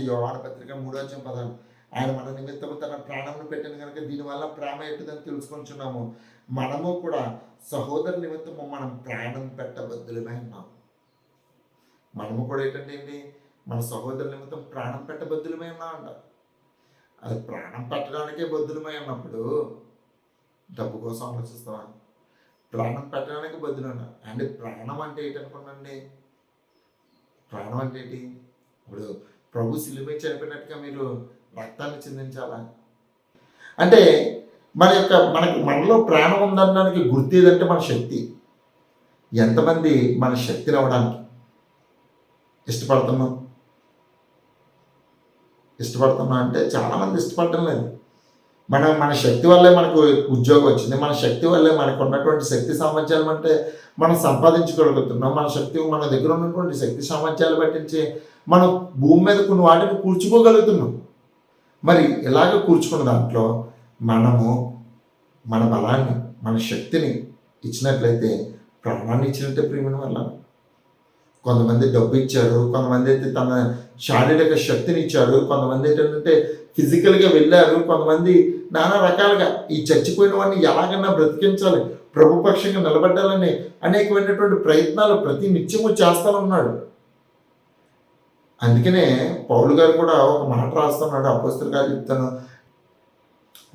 యోహాను పత్రిక 3:10. ఆయన మన నిమిత్తము తన ప్రాణమును పెట్టిన కనుక దీనివల్ల ప్రేమ ఎట్టుదని తెలుసుకొంచున్నాము. మనము కూడా సహోదరు నిమిత్తము మనం ప్రాణం పెట్టబద్దులమై ఉన్నాం. మనము కూడా ఏంటంటే మన సహోదరు నిమిత్తం ప్రాణం పెట్టబద్దులమై ఉన్నామంట. అది ప్రాణం పెట్టడానికే బద్దులమై ఉన్నప్పుడు డబ్బు కోసం ఆలోచిస్తావా? ప్రాణం పెట్టడానికి బద్దులున్నా అంటే ప్రాణం అంటే ఏంటనుకోండి, ప్రాణం అంటే ఏంటి? ఇప్పుడు ప్రభు సిలువై చనిపోయినట్టుగా మీరు రక్తాన్ని చిందించాలా? అంటే మనలో ప్రాణం ఉందనడానికి గుర్తు ఏదంటే మన శక్తి. ఎంతమంది మన శక్తిని అవ్వడానికి ఇష్టపడుతున్నాం అంటే చాలామంది ఇష్టపడటం లేదు. మన శక్తి వల్లే మనకు ఉద్యోగం వచ్చింది, మన శక్తి వల్లే మనకు ఉన్నటువంటి శక్తి సామర్థ్యాలు అంటే మనం సంపాదించుకోగలుగుతున్నాం. మన దగ్గర ఉన్నటువంటి శక్తి సామర్థ్యాలు పట్టించి మనం భూమి మీద కొన్ని వాటిని కూర్చుకోగలుగుతున్నాం. మరి ఇలాగ కూర్చుకున్న దాంట్లో మనము మన బలాన్ని, మన శక్తిని ఇచ్చినట్లయితే ప్రాణాన్ని ఇచ్చినట్టే ప్రియమైన వల్ల. కొంతమంది డబ్బు ఇచ్చారు, కొంతమంది అయితే తన శారీరక శక్తిని ఇచ్చారు, కొంతమంది ఏంటంటే ఫిజికల్గా వెళ్ళారు, కొంతమంది నానా రకాలుగా ఈ చచ్చిపోయిన వాడిని ఎలాగైనా బ్రతికించాలి, ప్రభుపక్షంగా నిలబడ్డాలని అనేకమైనటువంటి ప్రయత్నాలు ప్రతి నిత్యము చేస్తూనే ఉన్నాడు. అందుకనే పౌలు గారు కూడా ఒక మాట రాస్తున్నాడు, అపోస్తలుల గారు చెప్తాను,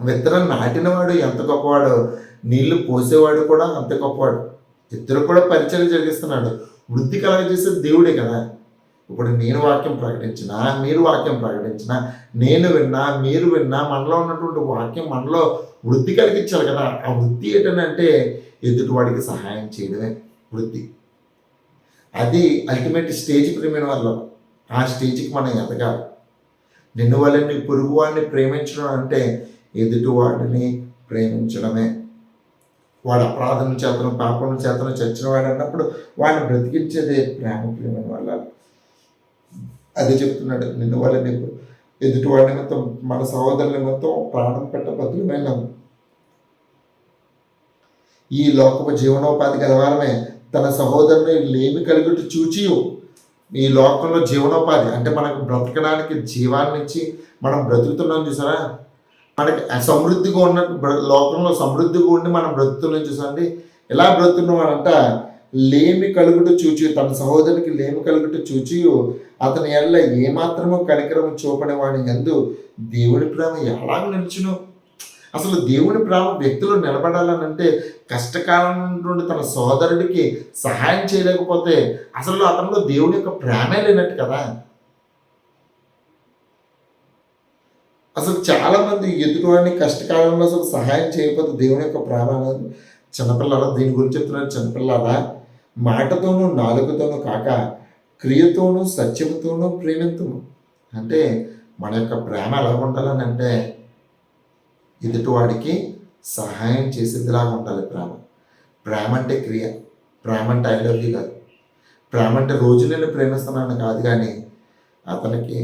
విత్తనం నాటినవాడు ఎంత గొప్పవాడు, నీళ్లు పోసేవాడు కూడా అంత గొప్పవాడు. ఇద్దరు కూడా పరిచయం జరిగిస్తున్నాడు. వృద్ధి కలగజేసేది దేవుడే కదా. ఇప్పుడు నేను వాక్యం ప్రకటించినా, మీరు వాక్యం ప్రకటించినా, నేను విన్నా, మీరు విన్నా, మనలో ఉన్నటువంటి వాక్యం మనలో వృద్ధి కలిగించాలి కదా. ఆ వృద్ధి ఏంటంటే ఎదుటివాడికి సహాయం చేయడమే వృద్ధి. అది అల్టిమేట్ స్టేజ్ ప్రేమైన వల్ల. ఆ స్టేజ్కి మనం ఎదగాలి. నిన్ను వాళ్ళని పొరుగు వాడిని ప్రేమించడం అంటే ఎదుటివాడిని ప్రేమించడమే. వాడు అపరాధం చేతను పాపం చేతను చచ్చిన వాడు అన్నప్పుడు వాడిని బ్రతికించేదే ప్రేమైన వల్ల. అదే చెప్తున్నాడు, నిన్ను వాళ్ళని ఎదుటివాడి నిమిత్తం మన సహోదరుల నిమిత్తం ప్రాణం పెట్టబద్దులమైన ఈ లోకపు జీవనోపాధి గలవారమే తన సహోదరుని లేమి కలుగుతూ చూచి. ఈ లోకంలో జీవనోపాధి అంటే మనకు బ్రతకడానికి జీవాన్ని ఇచ్చి మనం బ్రతుకుతున్నాం చూసారా. మనకి సమృద్ధిగా ఉన్న లోకంలో సమృద్ధిగా ఉండి మనం బ్రతుకుతున్నాం చూసండి. ఎలా బ్రతుకున్నామంట, లేమి కలుగుతూ చూచి, తన సహోదరునికి లేమి కలుగుతూ చూచి అతని ఎడల ఏమాత్రమో కనికరము చూపని వాడి యందు దేవుని ప్రేమ ఎలాగ నిలుచును? అసలు దేవుని ప్రేమ వ్యక్తులు నిలబడాలని అంటే కష్టకాలం నుండి తన సోదరుడికి సహాయం చేయలేకపోతే అసలు అతనిలో దేవుని యొక్క ప్రేమే లేనట్టు కదా. అసలు చాలామంది ఎదుటివాడిని కష్టకాలంలో అసలు సహాయం చేయకపోతే దేవుని యొక్క ప్రేమ అనేది. చిన్నపిల్లల దీని గురించి చెప్తున్నాను. చిన్నపిల్లల మాటతోనూ నాలుగుతోనూ కాక క్రియతోనూ సత్యముతోనూ ప్రేమింతుము. అంటే మన యొక్క ప్రేమ ఎలా ఉండాలని అంటే ఎదుటివాడికి సహాయం చేసేదిలాగా ఉండాలి ప్రేమ. ప్రేమ అంటే క్రియ, ప్రేమ అంటే ఐ లవ్ యూ కాదు. ప్రేమ అంటే రోజు నేను ప్రేమిస్తున్నాను కాదు, కానీ అతనికి